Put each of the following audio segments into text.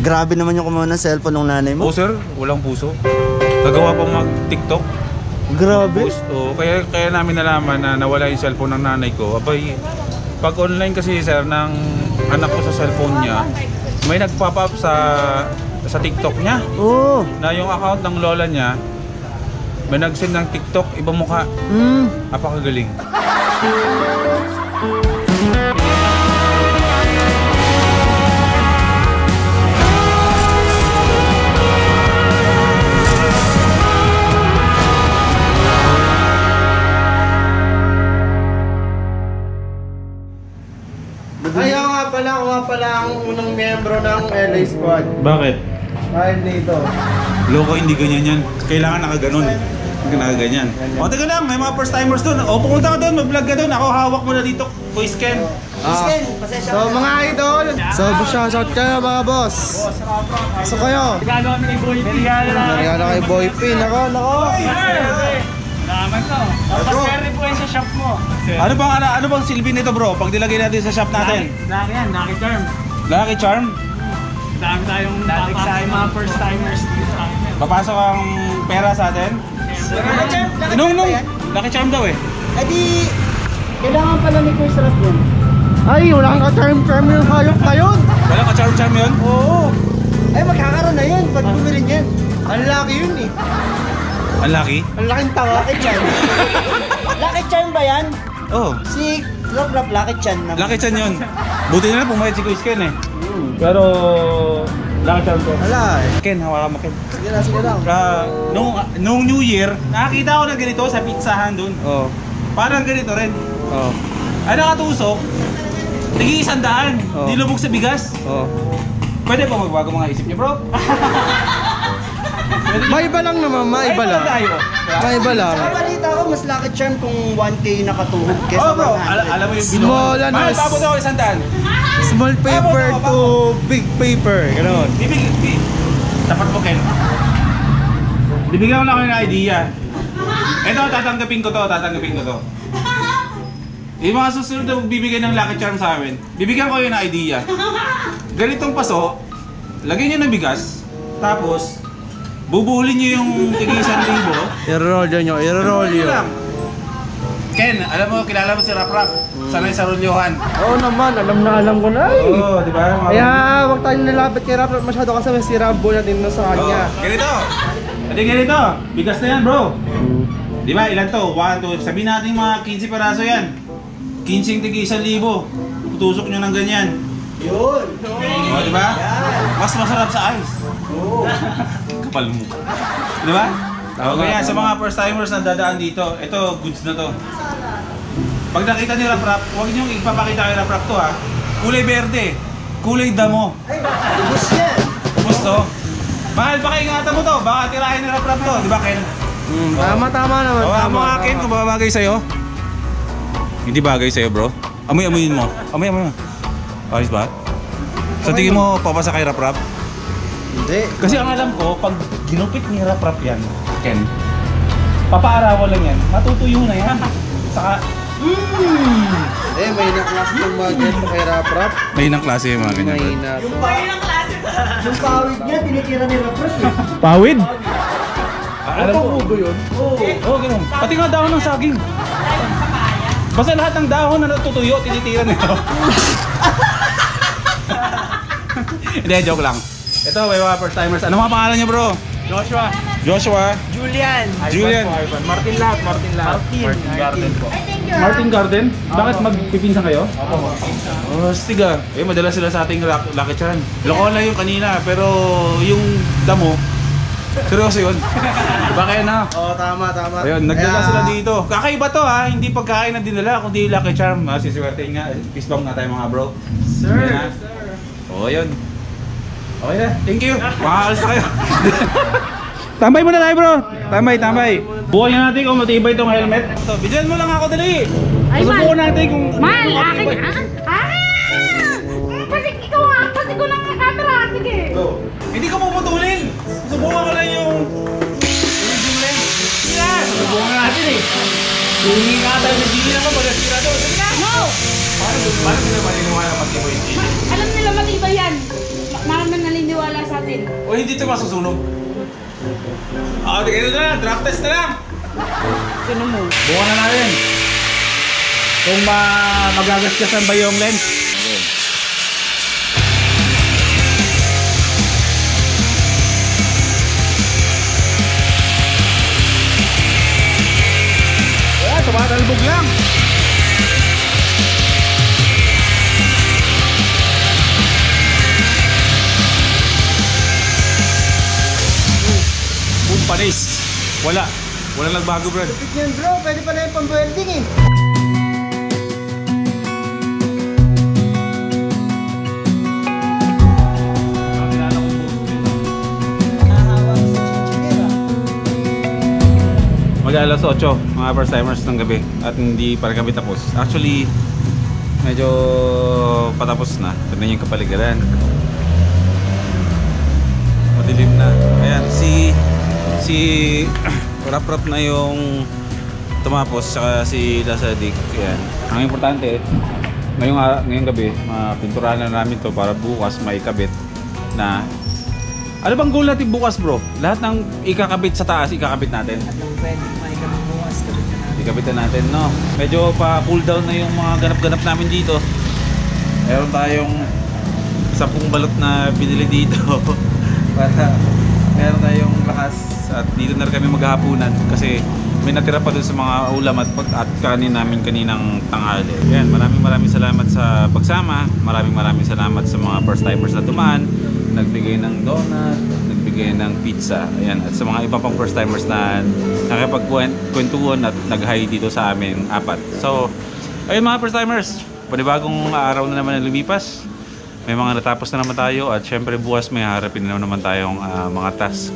Grabe naman yung kumuha ng cellphone ng nanay mo. Oo sir, walang puso. Nagawa pa mag-TikTok. Grabe. Oo, kaya namin nalaman na nawala yung cellphone ng nanay ko. Abay, pag online kasi sir ng anak ko sa cellphone niya, may nag-pop up sa TikTok niya. Oo. Na yung account ng lola niya, may nag-send ng TikTok, ibang mukha. Napakagaling. Ayaw nga pala, ako nga pala ang unang miyembro ng LA Squad. Bakit? Dahil dito. Loko, hindi ganyan yan. Kailangan nakaganon. Hindi nakaganyan. O, taga lang, may mga first timers doon. O, pumunta ka doon, mag-vlog ka doon. Ako hawak mo na dito, Voice Ken. So mga idol, so shoutout kayo mga boss. So kayo. Regalo kami kay Boy P. Regalo kay Boy P. Nako. Naman to. Tapos po yung sa shop mo. Ano bang silbi nito bro? Pag nilagay natin sa shop natin? Laki yan, Lucky Charm. Lucky Charm? Dami tayong papasok sa mga first timers dito sa akin. Papasok ang pera sa atin? Nung Lucky Charm daw eh. Eh di, kailangan pala ni Kuya Sarap yun. Ay, wala kang ka-charm yung hayop na yun. Wala ka charm yun? Oo. Ay, magkakaroon na yun pag bumili niyan. Ang laki yun eh. Ang laki? Ang laking tanga. Lucky Charm. Lucky Charm ba yan? Oh. Si Rap Lucky Charm naman. Lucky Charm yun. Buti na lang pumayad si Kuya Ken eh. Pero Lucky Charm ko. Wala eh. Ken, hawakan mo Ken. Sige lang. Nung New Year, nakakita ko ng ganito sa pizzahan dun. Oo. Parang ganito rin. Oo. Ay nakatusok, tigi 100. Oh. Di lubog sa bigas. Oo. Pwede ba magbago mga isip niyo bro? Maiba lang naman, maiba lang. Tayo. Maiba lang. Sa balita ko, mas Lucky Charm kung 1K nakatuhog kesa Oh bro, 100. alam mo yung Small ano, Mahal, babot ako 100. small paper to big paper. Ganon. Tapat mo Ken. Bibigyan ko lang kayo ng idea. Ito, tatanggapin ko to. Yung mga susunod na magbibigay ng Lucky Charm sa amin, bibigyan ko kayo ng idea. Ganitong paso, lagyan nyo ng bigas, tapos bubuhulin nyo yung tig 1,000. I-roll nyo. Ken, alam mo, kilala mo si Rap Rap. Sanay sa Rolyohan. Oo naman, alam ko na eh. Oo, di ba? Kaya wag tayong nilapit kay Rap masyado kasi may sirabo natin na sa kanya. Ganito. Bigas na yan, bro. Di ba? Ilan to? 1, 2, sabihin natin mga 15 peraso yan. 15 tigi 1,000. Tutusok nyo ng ganyan. Yun. O, di ba? Mas masarap sa ice. Oo. Kapal mo. Di ba? O, kaya sa mga first timers na dadaan dito, ito, goods na to. Pag nakita ni Rap Rap, huwag nyo ipapakita kay Rap Rap to ha. Kulay berde. Kulay damo. Ay, ubus yan. Ubus to. Mahal, baka ingatan mo to. Baka tirahin ni Rap Rap to. Di ba, Ken? Tama naman. O, mo akin kung babagay sa'yo. Hindi bagay sa'yo, bro. Amoy-amoyin mo. Amoy mo. Ayos ba? Sa tingin mo, papasa kay Rap Rap? Hindi. Kasi ang alam ko, pag ginupit ni Rap Rap yan, Ken, papaarawan lang yan. Matutuyo na yan. Saka, May naklase ng mga ganito kay Rap. may inang klase yung mga ganyan. May na. Yung pawid niya, tinitira ni Rap Rap. Pawid? Alam ko. Ubo yun? Oo, ganun. Pati nga dahon ng saging. Basta lahat ng dahon na natutuyo, tinitira nito. Hindi, joke lang. Ito, may mga first timers. Ano mga pangalan niyo, bro? Joshua. Julian. Martin Garden po. Thank you. Martin Garden? Bakit magpipinsan kayo? Oh, stiga. Madala sila sa ating Lucky Charm. Lokola yung kanina, pero yung damo, seryoso yun. Diba kaya na? Oo, tama. Ayun, nagdala sila dito. Kakaiba to ha, hindi pagkain na dinala, kundi Lucky Charm. Siswertein nga, fist bump nga tayo mga bro. Sir. Oo, yun. Okay na, thank you. Makakalas na kayo. Tambay muna tayo bro. Tambay. Bukan natin kung matibay itong helmet. So, bigyan mo lang ako dali. Susubukan natin kung... Mal, akin Pasig, ikaw nga. Pasig ko lang ang camera. Sige. Hindi ko puputulin. Susubukan ko lang yung... Susubukan natin eh. Hindi nga tayo sa gili naman pag nasira doon. Sige na! No! Paano sila maniniwala matibay yung gili? Alam nila matibay yan. Naman naniniwala natin. O hindi ito masusunog? Ito na, drop test na lang. Sino mo? Buka na natin. Kung magagasgasan ba yung lens. Wala, tumatalbog lang. Panis. Wala nagbago, bro. Lupit yan bro, pwede pa na yung pang-welding eh. Mag-alas 8, mga first timers ng gabi at hindi pa rin kami tapos. Actually, medyo patapos na. Tignan yung kapaligiran. Madilim na. Ayan, si Rap na yung tumapos, saka si Lasadik. Ayan. Ang importante, ngayong gabi, mapinturahan na namin to para bukas may kabit na. Ano bang goal natin bukas, bro? Lahat ng ikakabit sa taas, ikakabit natin. Ikabit na natin, no? Medyo pa cool down na yung mga ganap-ganap namin dito. Meron tayong 10 balot na binili dito para meron tayong lakas at dito na rin kami maghahapunan kasi may natira pa dun sa mga ulam at kanin namin kaninang tanghali. Ayan, maraming salamat sa pagsama. Maraming salamat sa mga first timers na dumaan, nagbigay ng donut, nagbigay ng pizza. Ayan, at sa mga iba pang first timers na nakipagkwentuhan at nag-hi dito sa amin, 4. So, ayun mga first timers, panibagong araw na naman ang lumipas. May mga natapos na naman tayo at syempre bukas may harapin na naman tayong mga task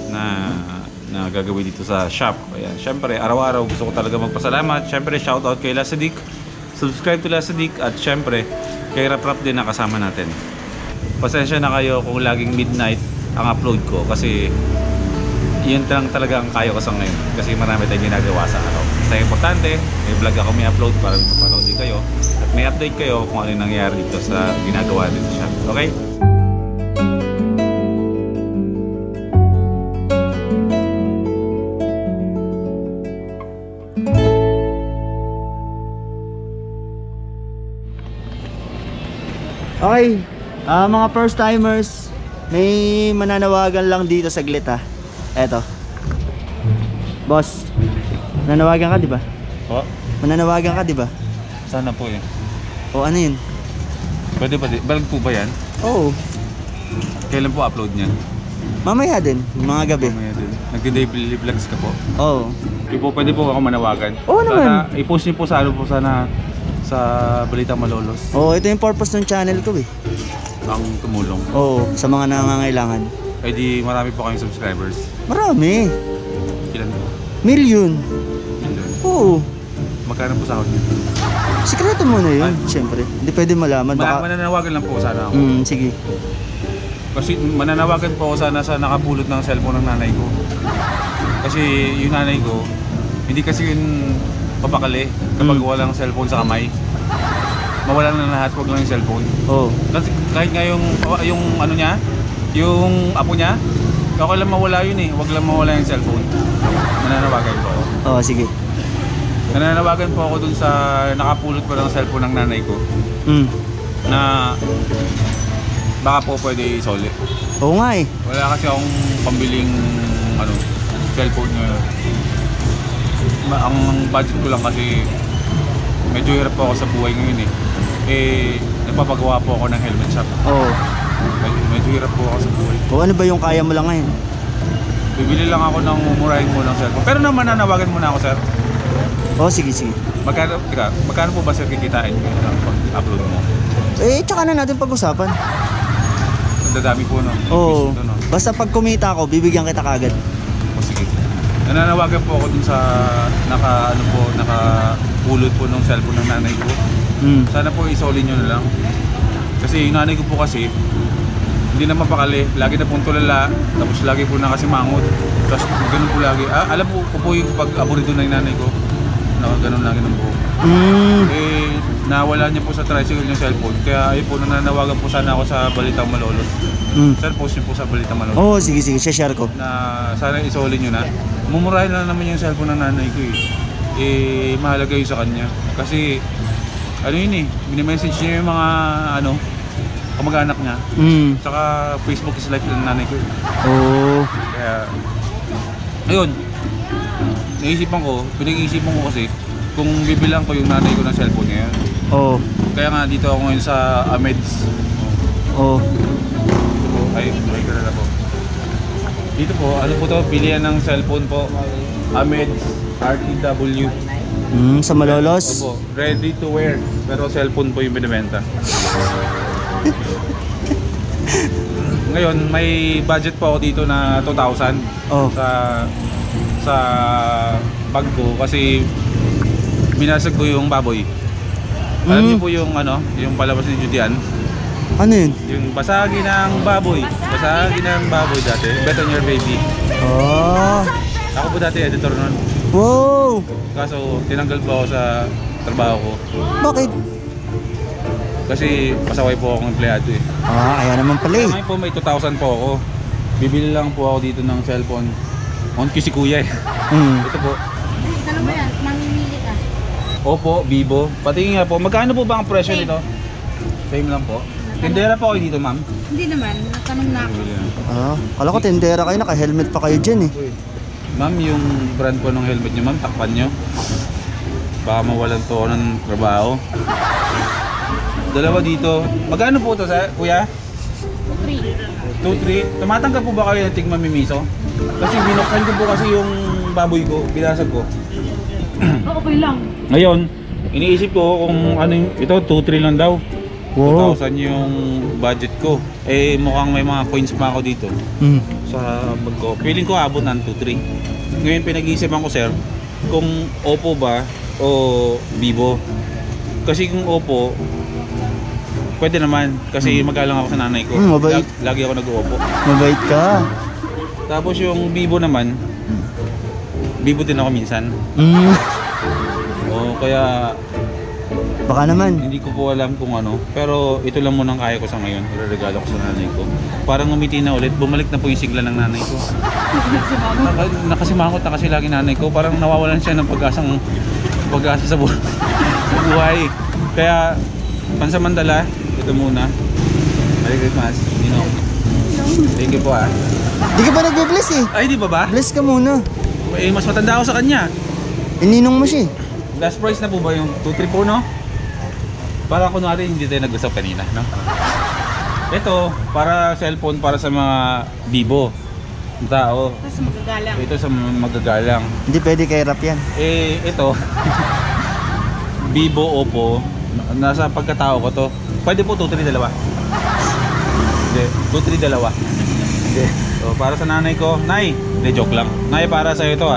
na gagawin dito sa shop. Ayan, syempre araw-araw gusto ko talaga magpasalamat. Syempre shoutout kay Lasadik, subscribe to Lasadik at syempre kay Rap din na kasama natin. Pasensya na kayo kung laging midnight ang upload ko kasi yun lang talaga ang kaya ko sa ngayon kasi marami tayong ginagawa sa araw. Basta importante, may vlog ako may upload para mapanood din kayo at may update kayo kung ano yung nangyayari dito sa ginagawa dito siya. Okay? Okay, mga first timers, may mananawagan lang dito saglit ha. Eto. Boss, mananawagan ka di ba? O? Mananawagan ka di ba? Sana po eh. O ano yun? Pwede ba? Balag po ba yan? Oo. Kailan po upload niyan? Mamaya din, mga gabi. Mamaya din. Nag-daily vlogs ka po? Oo. Hindi po, pwede po ako manawagan. Oo naman. Sana, i-post niyo po sa ano po sana sa Balita Malolos. Oo, ito yung purpose ng channel ko eh. Ang tumulong. Oo, sa mga nangangailangan. Eh di marami po kayong subscribers. Marami. Ilan po? Million. Million. Oo. Magkano po sahod niyo? Sikreto mo na yun, syempre. Hindi pwede malaman. Baka... Mananawagan lang po sana ako. Sige. Kasi mananawagan po ako sana sa nakapulot ng cellphone ng nanay ko. Kasi yung nanay ko, hindi kasi yun papakali kapag walang cellphone sa kamay. Mawala na lahat, wag lang yung cellphone. Oo. Kasi kahit nga yung ano niya, yung apo niya, okay lang mawala yun eh. Wag lang mawala yung cellphone. Mananawagan po ako. Oo, sige. Nananawagan po ako dun sa nakapulot pa ng cellphone ng nanay ko na baka po pwede isoli. Oo nga eh. Wala kasi akong pambiling cellphone ngayon. Ang budget ko lang kasi medyo hirap po ako sa buhay ngayon eh. Nagpapagawa po ako ng helmet shop. Oo. Medyo hirap po ako sa buhay. O ano ba yung kaya mo lang ngayon? Bibili lang ako ng mumurahin mo ng cellphone. Pero naman nananawagan muna ako, sir. Oo, sige, sige. Magkano po ba sir kikitain ko ng pag-upload mo? Tsaka na natin pag-usapan. Ang dadami po no? Oo. No? Basta pag kumita ako, bibigyan kita kagad. O sige. Nananawagan po ako dun sa nakapulot po ng cellphone ng nanay ko. Sana po isoli nyo na lang. Kasi yung nanay ko po kasi hindi na mapakali, lagi na pong tulala, tapos lagi po nakasimangot. Tapos ganun po lagi. Alam po yung pag-aburido na yung nanay ko, nakaganon lagi ng buhok. Nawala niya po sa tricycle yung cellphone. Kaya ayun po, nananawagan po sana ako sa Balitang Malolos Sir, post nyo po sa Balita Malone. Oo, sige, share ko. Na sana isolin nyo na. Mumurahin lang naman yung cellphone ng nanay ko mahalaga yun sa kanya. Kasi, ano yun binimessage niya yung mga, kamag-anak niya. Tsaka Facebook is life ng nanay ko Oo. Kaya, ayun. Pinag-iisipan ko kasi, kung bibilang ko yung nanay ko ng cellphone ngayon. Oo. Kaya nga dito ako ngayon sa Ameds. Oo. Ay, may na po. Dito po, ano po to? Bilihan ng cellphone po. Ameds RTW. Sa Malolos? Opo, ready to wear. Pero cellphone po yung binibenta. Ngayon, may budget po ako dito na 2,000 sa bag ko kasi binasag ko yung baboy. Alam niyo po yung yung palabas ni Judian? Ano yun? Yung basagin ng baboy. Basagin ng baboy dati. Bet on your baby. Ako po dati editor nun. Wow! Kaso tinanggal po ako sa trabaho ko. Bakit? Kasi pasaway po akong empleyado Kaya naman pala Ngayon po may 2,000 po ako. Bibili lang po ako dito ng cellphone. On si kuya Ito po. Ano ba yan? Mamimili ka? Opo, Vivo. Pati nga po, magkano po ba ang presyo nito? Same lang po. Tindera po kayo dito, ma'am? Hindi naman, natanong na ako. Kala ko tindera kayo, naka-helmet pa kayo dyan Ma'am, yung brand po ng helmet nyo, ma'am, takpan nyo. Baka mawalan to ako ng trabaho. Dalawa dito. Magkano po ito, kuya? 2-3. Tumatanggap po ba kayo ng tigmamimiso? Kasi binuksan ko po kasi yung baboy ko, binasag ko. Okay lang. Ngayon, iniisip ko kung ano yung, ito 2-3 lang daw. Wow. 2,000 yung budget ko. Mukhang may mga coins pa ako dito sa bag ko. Feeling ko abot ng 2-3. Ngayon pinag-iisipan ko, sir, kung Oppo ba o Vivo. Kasi kung Oppo, pwede naman kasi magalang ako sa nanay ko. Mabait. Lagi ako nag-Oppo. Mabait ka. Tapos yung Vivo naman, Vivo din ako minsan. Kaya Baka naman. hindi ko po alam kung ano. Pero ito lang muna ang kaya ko sa ngayon. Regalo ko sa nanay ko. Parang umiti na ulit. Bumalik na po yung sigla ng nanay ko. Nakasimangot na kasi lagi nanay ko. Parang nawawalan siya ng pag-asa sa buhay. Kaya pansamantala, ito muna. Merry Christmas. Thank you po Di ka ba nagbe-bless Ay, di ba ba? Bless ka muna. Mas matanda ako sa kanya. Ininong mo siya Last price na po ba yung 2-3 po, no? Para kunwari hindi tayo nag-usap kanina, no? Ito, para cellphone para sa mga Vivo tao. Tapos magagalang. Ito sa magagalang. Hindi pwede kay rap yan. Ito Vivo, Oppo. Nasa pagkatao ko to. Pwede po 2-3 dalawa. Hindi, 2-3 dalawa. Hindi. So, para sa nanay ko, Nay, hindi, joke lang. Nay, para sa'yo ito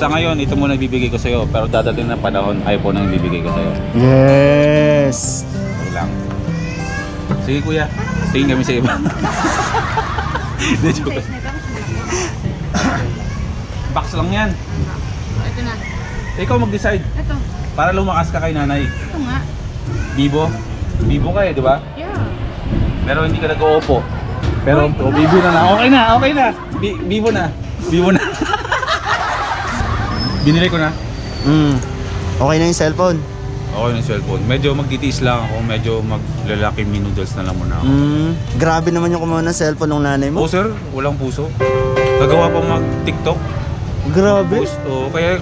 Sa ngayon, ito muna ibibigay ko sa'yo. Pero dadating na panahon, iPhone ang ibibigay ko sa'yo. Yes! Okay lang. Sige kuya, tingin kami sa iba. Hindi, joke. Box lang yan. Ito na. Ikaw mag-decide. Ito. Para lumakas ka kay nanay. Ito nga. Vivo? Vivo ka di ba? Yeah. Pero hindi ka nag-Oppo. Pero Vivo na lang. Okay na, okay na. Vivo na. Vivo na. Binili ko na. Okay na yung cellphone. Okay na yung cellphone. Medyo magtitiis lang ako. Medyo maglalaki noodles na lang muna ako. Grabe naman yung kumuha ng cellphone ng nanay mo. Oh sir, walang puso. Nagawa pa mag-TikTok. Grabe. Post,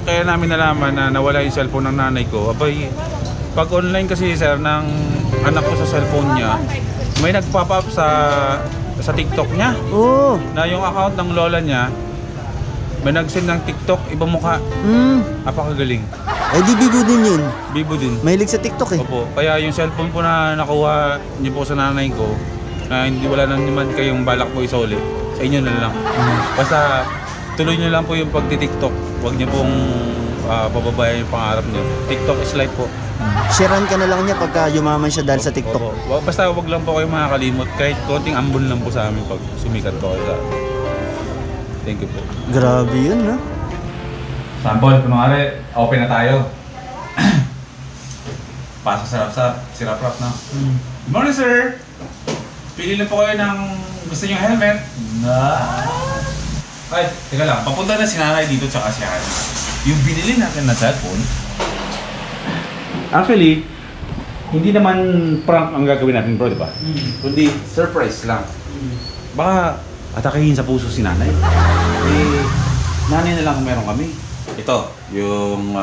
kaya namin nalaman na nawala yung cellphone ng nanay ko. Abay, pag online kasi sir ng anak ko sa cellphone niya, may nag-pop up sa TikTok niya. Oo. Na yung account ng lola niya, may nag-send ng TikTok, ibang mukha. Apakagaling. Di Bibo din yun. Bibo din. Mahilig sa TikTok Opo, kaya yung cellphone po na nakuha niyo po sa nanay ko, na hindi wala na naman kayong balak po isauli, sa inyo na lang. Basta tuloy niyo lang po yung pagti-TikTok. Huwag niyo pong pababayan yung pangarap niyo. TikTok is life po. Sharean ka na lang niya pagka yumaman siya dahil sa TikTok. Opo. Basta wag lang po kayo makakalimot. Kahit konting ambon lang po sa amin pag sumikat po kayo sa Thank you po. Grabe yun, no? Sample, kunwari, open na tayo. Pasa sa sirap-rap na. Good morning, sir! pili lang po kayo ng gusto nyo helmet. Ay, teka lang. Papunta na si nanay dito tsaka si Hana. Yung binili natin na cellphone, actually, hindi naman prank ang gagawin natin bro, di ba? Kundi surprise lang. Baka atakihin sa puso si nanay. Eh, nanay na lang meron kami. Ito, yung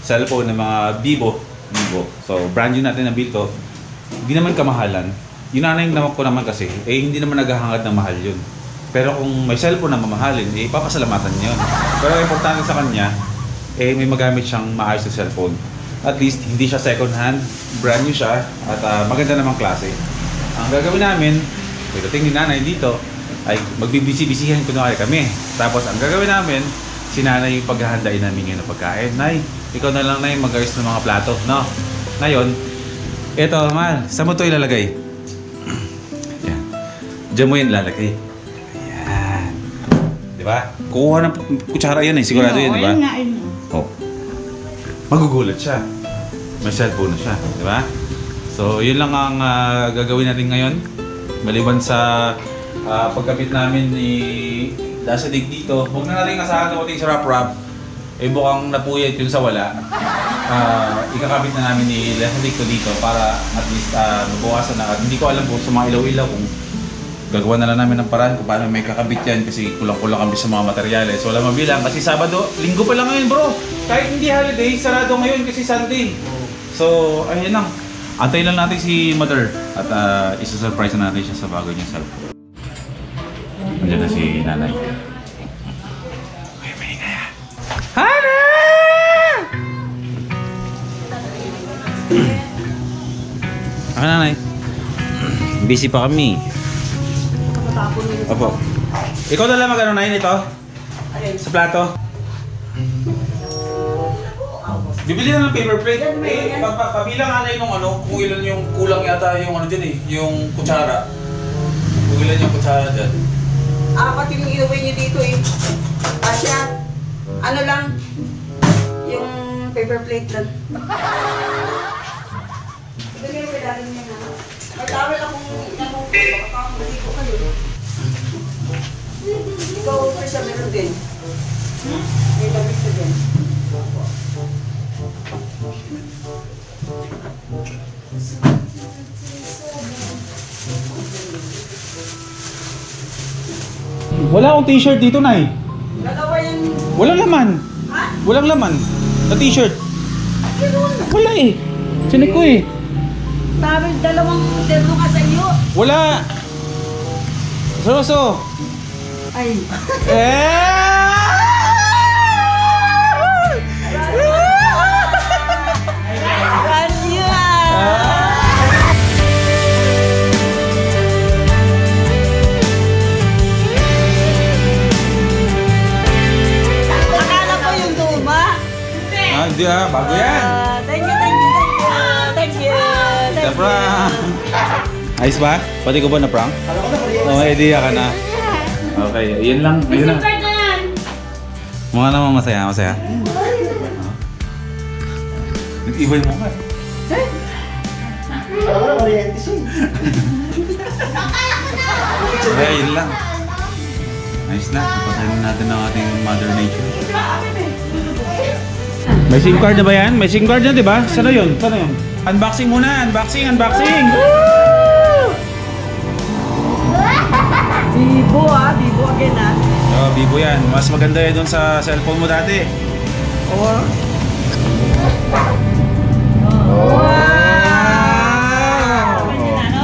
cellphone ng mga Vivo. So, brand new natin na build to. Hindi naman kamahalan. Yung nanay ko naman kasi, hindi naman naghahangad ng mahal yun. Pero kung may cellphone na mamahalin, papasalamatan niya yun. Pero ang importante sa kanya, may magamit siyang maayos na cellphone. At least, hindi siya second hand, brand new siya, at maganda namang klase. Ang gagawin namin, pagdating ni nanay dito, ay magbibisi-bisihan kunwari kami. Tapos ang gagawin namin, si nanay yung paghahandain namin ngayon ng pagkain. Nay, ikaw na lang na yung mag-ayos ng mga plato, no? Ngayon, eto, mahal, saan mo ito ilalagay? Yan. Diyan mo yung ilalagay. Ayan. Diba? Kukuha ng kutsara yan sigurado yan, diba? Oh. Magugulat siya. May cellphone na siya, diba? So, yun lang ang gagawin natin ngayon. Maliban sa pagkabit namin ni Dasadig dito, huwag na natin asahan na ating sa wrap-wrap. Mukhang napuyat yun sa wala. Ikakabit na namin ni Dasadig ko dito para at least mabawasan na. Hindi ko alam po sa mga ilaw-ilaw kung gagawa na lang namin ng paraan kung paano may kakabit yan kasi kulang-kulang kami sa mga materyales. Wala mabilang kasi Sabado, Linggo pa lang ngayon bro. Kahit hindi holiday, sarado ngayon kasi Sunday. So, ayun lang. Antayin lang natin si Mother at isa-surprise na natin siya sa bago niya cellphone. Nandiyan na si nanay. Ay, may nga. Hana! Ako nanay. Busy pa kami. Opo. Ikaw na lang mag-ano na yun ito? Sa plato? Bibili na ng paper plate. Pabilang anay nung kung ilan yung kulang yata yung dyan yung kutsara. Kung ilan yung kutsara dyan. Pati yung inuwi niyo dito Asya, ano lang, yung paper plate lang. Ibigay ko dahil niya na. May tawel akong inanong ko, baka hindi ko kayo. Ikaw, Krisha, meron din. May damit ko din. Wala akong t-shirt dito, Nay. Dalawa yan. Walang laman. Ha? Walang laman. Na t-shirt. Wala eh. Sinig ko eh. Sabi, dalawang dito ka sa iyo. Wala. Seryoso. Ay. Hindi bago yan. Thank you. Prank. Ayos ba? Pati ko ba na prank? May idea ka na. Okay, yun lang. Ayun na. Mukha naman masaya. Nag-ibay mo ka. Wala kuryente siya. Okay, yun lang. Ayos na. Napatayin natin ang ating Mother Nature. May SIM card na ba yan? May SIM card na, di ba? Sana yun? Unboxing muna! Unboxing! Vivo again Vivo yan. Mas maganda yan doon sa cellphone mo dati. Wow!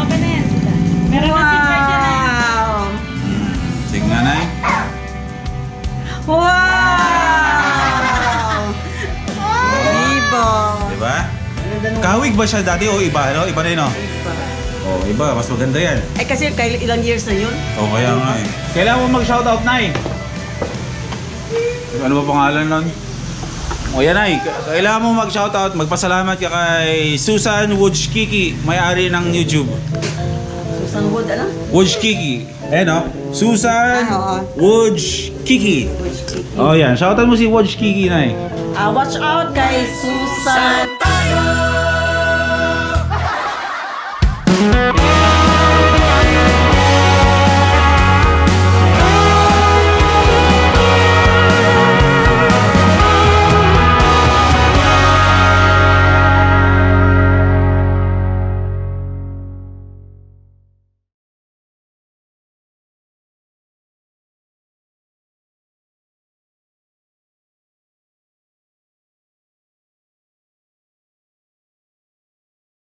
Open na yan. Meron na SIM card yan Sige nga, Nay. Wow! Vivo! Diba? Kahawig ba siya dati o iba? No? Iba na yun, no? Oh, iba. Mas maganda yan. Kasi ilang years na yun? Oh, kaya nga eh. Kailangan mo mag-shoutout, Nay. Ano ba pangalan nun? O yan, Nay. Kailangan mo mag-shoutout. Magpasalamat ka kay Susan Wojcicki, may-ari ng YouTube. Susan Wood, ano? Wojcicki. Ayan, no? Susan Wojcicki. Wojcicki. Oh, yan. Shoutout mo si Wojcicki, Nay. Watch out kay Susan.